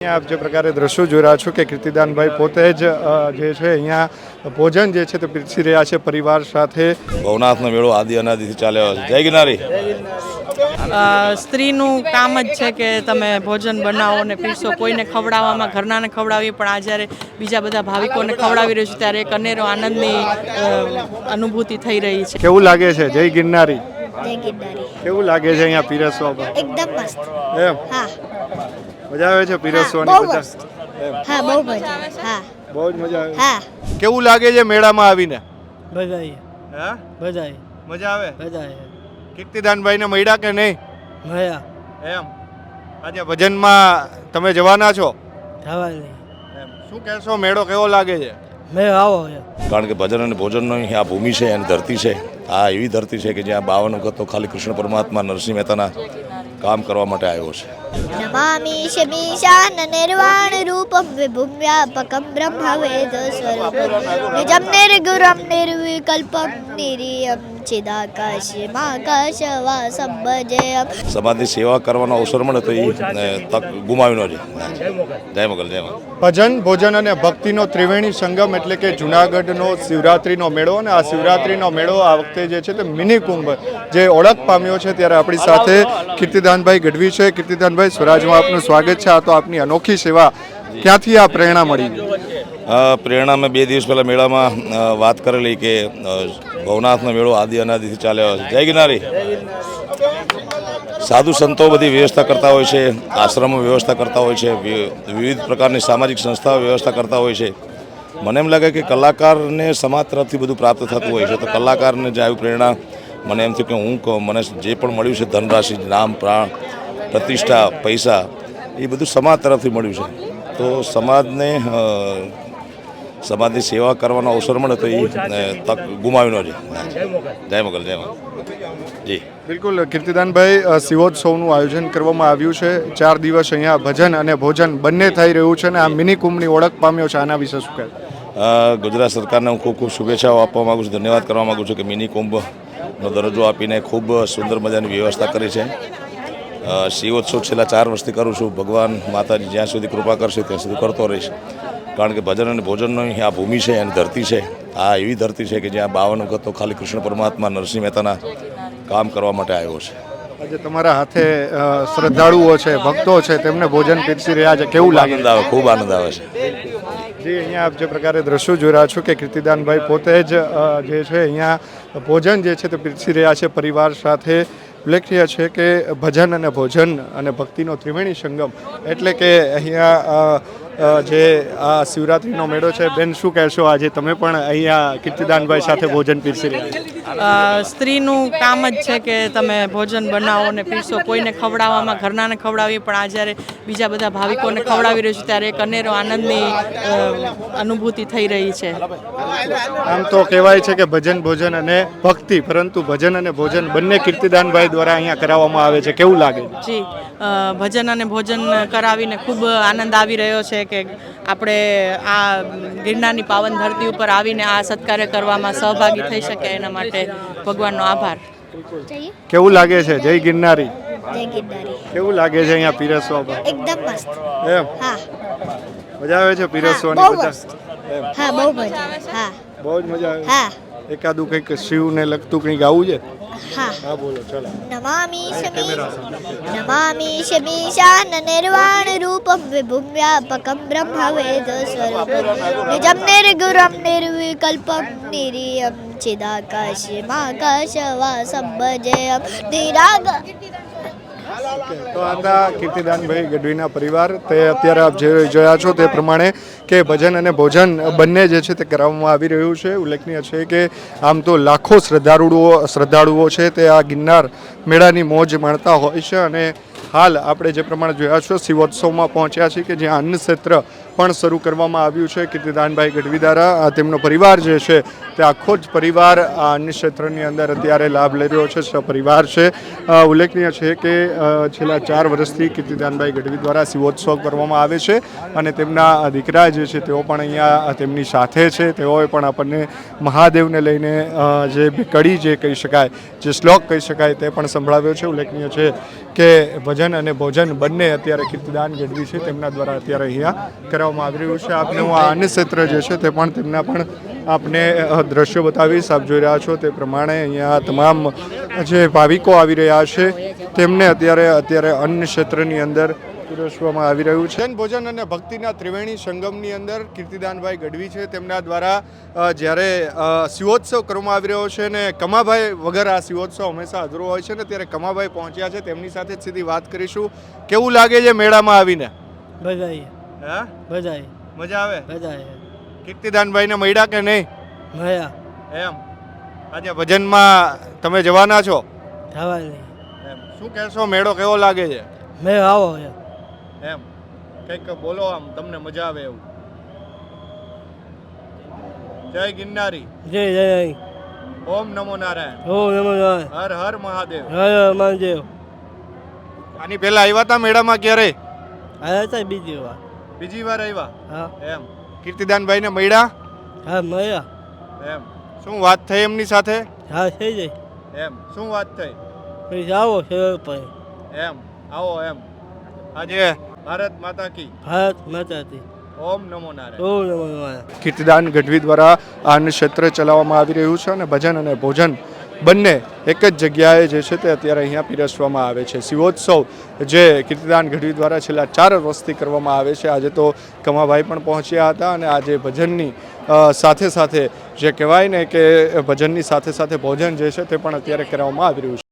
आप जो प्रकारे दृश्यो જોઈ રહ્યા છો કે કીર્તિદાનભાઈ પોતે જ જે છે અહીંયા ભોજન જે છે તે પીરસી રહ્યા છે પરિવાર સાથે. ભવનાથનો મેળો આદિ અનાદિથી ચાલ્યો આવે છે. જય ગિરનારી. સ્ત્રીનું કામ જ છે કે તમે ભોજન બનાવો ને પીરસો. કોઈને ખવડાવવામાં ઘરનાને ખવડાવીએ પણ આ જ્યારે બીજા બધા ભાવિકોને ખવડાવી રહ્યું છે ત્યારે એક અનેરો આનંદની અનુભૂતિ થઈ રહી છે. કેવું લાગે છે? જય ગિરનારી. જય ગિરનારી. કેવું લાગે છે અહીંયા પીરસવા? એકદમ મસ્ત. એમ હા, મજા આવે છે પીરસવાની? બહુ બધા મસ્ત. હા, બહુ મજા આવે. હા, બહુ જ મજા આવે. હા. કેવું લાગે છે મેળામાં આવીને? બધાય હા, બધાય મજા આવે. બધાય કીર્તિદાનભાઈને મળ્યા કે નહીં? ભયા એમ આજે ભજનમાં તમે જવાના છો? થવા નહીં એમ શું કહેશો? મેળો કેવો લાગે છે? મેં આવો કારણ કે ભજન અને ભોજનનો આ ભૂમિ છે અને ધરતી છે. આ એવી ધરતી છે કે જ્યાં 52 વખત તો ખાલી કૃષ્ણ પરમાત્મા નરસિંહ મહેતાના કામ કરવા માટે આવ્યો છે. નમામિ શમીશાન નિર્વાણ રૂપમ વિભુમ વ્યાપકમ બ્રહ્મવેદ સ્વરૂપમ નિજમ નિર્ગુરમ નિર્વિકલ્પમ નિરિયમ ચિદાકાશમાકાશવાસમ ભજેયમ. સમાજની સેવા કરવાનો અવસર મળે તો એ તક ગુમાવી ન જાય. જય મોગલ. જય મોગલ. ભજન ભોજન અને ભક્તિનો ત્રિવેણી સંગમ એટલે કે જુનાગઢનો શિવરાત્રિનો મેળો. અને આ શિવરાત્રિનો મેળો આ વખતે જે છે તે મિની કુંભ જે ઓળખ પામ્યો છે. ત્યારે આપણી સાથે કીર્તિદાનભાઈ ગઢવી છે. કીર્તિદાનભાઈ, સ્વરાજમાં આપનું સ્વાગત છે. આ તો આપની અનોખી સેવા, ક્યાંથી આ પ્રેરણા મળી? પ્રેરણા મેં 2 દિવસ પહેલાં મેળામાં વાત કરેલી કે ભવનાથનો મેળો આદિ અનાદિથી ચાલ્યો આવે છે. જય ગિરનારી. સાધુ સંતો બધી વ્યવસ્થા કરતા હોય છે, આશ્રમો વ્યવસ્થા કરતા હોય છે, વિવિધ પ્રકારની સામાજિક સંસ્થાઓ વ્યવસ્થા કરતા હોય છે. મને એમ લાગે કે કલાકારને સમાજ તરફથી બધું પ્રાપ્ત થતું હોય છે. તો કલાકારને જે આવી પ્રેરણા મને એમ થયું કે મને જે પણ મળ્યું છે ધનરાશિ, નામ, પ્રાણ, પ્રતિષ્ઠા, પૈસા, એ બધું સમાજ તરફથી મળ્યું છે. તો સમાજની સેવા કરવાનો અવસર મળે તો એ તક ગુમાવી ન જાય. જય મોગલ. જય મોગલ. જી બિલકુલ કીર્તિદાનભાઈ, શિવોત્સવનું આયોજન કરવામાં આવ્યું છે. 4 દિવસ અહીંયા ભજન અને ભોજન બંને થઈ રહ્યું છે અને આ મિની કુંભની ઓળખ પામ્યો છે. આના વિશે શું કહે? ગુજરાત સરકારને હું ખૂબ ખૂબ શુભેચ્છાઓ આપવા માગું છું, ધન્યવાદ કરવા માગું છું કે મિની કુંભનો દરજ્જો આપીને ખૂબ સુંદર મજાની વ્યવસ્થા કરી છે. શિવોત્સવ છેલ્લા 4 વર્ષથી કરું છું. ભગવાન માતાજી જ્યાં સુધી કૃપા કરશે ત્યાં સુધી કરતો રહીશ. કારણ કે ભજન અને ભોજનનો આ ભૂમિ છે અને ધરતી છે. આ એવી ધરતી છે કે જ્યાં 52 વખત તો ખાલી કૃષ્ણ પરમાત્મા નરસિંહ મહેતાના કામ કરવા માટે આવ્યો છે. આજે તમારા હાથે શ્રદ્ધાળુઓ છે, ભક્તો છે, તેમને ભોજન પીરસી રહ્યા છે. કેવું લાગે? આનંદ આવે, ખૂબ આનંદ આવે છે. જી, અહીંયા આપ જે પ્રકારે દ્રશ્યો જોઈ રહ્યા છો કે કીર્તિદાનભાઈ પોતે જ જે છે અહીંયા ભોજન જે છે તે પીરસી રહ્યા છે પરિવાર સાથે. ઉલ્લેખનીય છે કે ભજન અને ભોજન અને ભક્તિનો ત્રિવેણી સંગમ એટલે કે અહીંયા જે આ શિવરાત્રિનો મેળો છે. બેન, શું કહેશો? આજે તમે પણ અહીંયા કીર્તિદાનભાઈ સાથે ભોજન પીરસી રહ્યા છો. સ્ત્રીનું કામ જ છે કે તમે ભોજન બનાવો ને પીરસો. કોઈને ખવડાવવામાં ઘરનાને ખવડાવીએ પણ આ જ્યારે બીજા બધા ભાવિકોને ખવડાવી રહ્યું છે ત્યારે એક અનેરો આનંદની અનુભૂતિ થઈ રહી છે. આમ તો કહેવાય છે કે ભજન ભોજન અને ભક્તિ, પરંતુ ભજન અને ભોજન બંને કીર્તિદાનભાઈ દ્વારા અહીંયા કરાવવામાં આવે છે. કેવું લાગે? જી, ભજન અને ભોજન કરાવીને ખૂબ આનંદ આવી રહ્યો છે કે આપણે આ ગિરનારની પાવન ધરતી ઉપર આવીને આ સત્કાર્ય કરવામાં સહભાગી થઈ શકે. એના માટે ભગવાનનો આભાર. કેવું લાગે છે? જય ગિરનારી. જય ગિરનારી. કેવું લાગે છે અહીંયા પીરસવા? એકદમ મસ્ત. એમ હા, મજા આવે છે પીરસવાની? બહુ બધા મસ્ત. હા, બહુ મજા આવે. હા, બહુ જ મજા આવે. હા, એકાદું કંઈક શિવને લગતું કંઈક ગાવું છે? હા. હા, બોલો. ચાલો. નમામિ શમીશાન નિર્વાણ રૂપમ વિભુમ વ્યાપકમ બ્રહ્મવેદ સ્વરૂપમ નિજમ નિર્ગુરમ નિર્વિકલ્પમ નિરિયમ ચિદાકાશમાકાશવાસમ ભજેયમ. નિરાગ. તો આતા કીર્તિદાનભાઈ ગઢવીના પરિવાર. તે અત્યારે આપ જે જોયા છો તે પ્રમાણે કે ભજન અને ભોજન બંને જે છે તે કરાવવામાં આવી રહ્યું છે. ઉલ્લેખનીય છે કે આમ તો લાખો શ્રદ્ધાળુઓ છે તે આ ગિરનાર મેળાની મોજ માણતા હોય છે. અને હાલ આપણે જે પ્રમાણે જોયા છો શિવોત્સવમાં પહોંચ્યા છીએ કે જ્યાં અન્ન ક્ષેત્ર પણ શરૂ કરવામાં આવ્યું છે કીર્તિદાનભાઈ ગઢવી દ્વારા. તેમનો પરિવાર જે છે તે આખો જ પરિવાર આ અન્ય ક્ષેત્રની અંદર અત્યારે લાભ લઈ રહ્યો છે. પરિવાર છે. ઉલ્લેખનીય છે કે છેલ્લા 4 વર્ષથી કીર્તિદાનભાઈ ગઢવી દ્વારા શિવોત્સવ કરવામાં આવે છે અને તેમના દીકરા જે છે તેઓ પણ અહીંયા તેમની સાથે છે. તેઓએ પણ આપણને મહાદેવને લઈને જે કડી જે કહી શકાય, જે શ્લોક કહી શકાય તે પણ સંભળાવ્યો છે. ઉલ્લેખનીય છે કે ભજન અને ભોજન બંને અત્યારે કીર્તિદાન ગઢવી છે તેમના દ્વારા અત્યારે અહીંયા કરવામાં આવી રહ્યું છે. આપને હું આ અન્ય ક્ષેત્ર જે છે તે પણ તેમના પણ આપને દ્રશ્યો બતાવીશ. આપ જોઈ રહ્યા છો તે પ્રમાણે અહીંયા તમામ જે ભાવિકો આવી રહ્યા છે તેમને અત્યારે અન્ય ક્ષેત્રની અંદર પીરસવામાં આવી રહ્યું છે. ભોજન અને ભક્તિના ત્રિવેણી સંગમની અંદર કીર્તિદાનભાઈ ગઢવી છે તેમના દ્વારા જ્યારે શિવોત્સવ કરવામાં આવી રહ્યો છે ને કમાભાઈ વગર આ શિવોત્સવ હંમેશા અધૂરો હોય છે ને ત્યારે કમાભાઈ પહોંચ્યા છે. તેમની સાથે જ સીધી વાત કરીશું. કેવું લાગે છે મેળામાં આવીને? મજા આવી. હા, મજા આવી. મજા આવે. મજા આવી. કીર્તિદાનભાઈને મળ્યા કે નહીં? મજા. એમ આજે ભજનમાં તમે જવાના છો? જવાની. એમ શું કહેશો? મેળો કેવો લાગે છે? મેં આવો એમ કંઈક બોલો, આમ તમને મજા આવે એવું. જય ગિરનારી. જય જય. ઓમ નમો નારાયણ. ઓમ નમો નારાયણ. હર હર મહાદેવ. હર મહાદેવ. આની પહેલા આવ્યા હતા મેળામાં ક્યારે? આવ્યા હતા બીજી વાર. બીજી વાર આવ્યા? હા. એમ કીર્તિદાનભાઈને મળ્યા? હા મળ્યા. એમ શું વાત થઈ એમની સાથે? હા થઈ જાય. એમ શું વાત થઈ? પછી આવો સરળ પડે. એમ આવો. એમ આજે ભારત માતા કી. ભારત માતાથી. ઓમ નમો નારાયણ. ઓમ નમો નારાયણ. કીર્તિદાન ગઢવી દ્વારા આ ક્ષેત્ર ચલાવવામાં આવી રહ્યું છે અને ભજન અને ભોજન બંને એક જ જગ્યાએ જે છે તે અત્યારે અહીંયા પીરસવામાં આવે છે. શિવોત્સવ જે કીર્તિદાન ગઢવી દ્વારા છેલ્લા 4 વર્ષથી કરવામાં આવે છે. આજે તો કમાભાઈ પણ પહોંચ્યા હતા અને આજે ભજનની સાથે સાથે જે કહેવાય ને કે ભજનની સાથે સાથે ભોજન જે છે તે પણ અત્યારે કરવામાં આવી રહ્યું છે.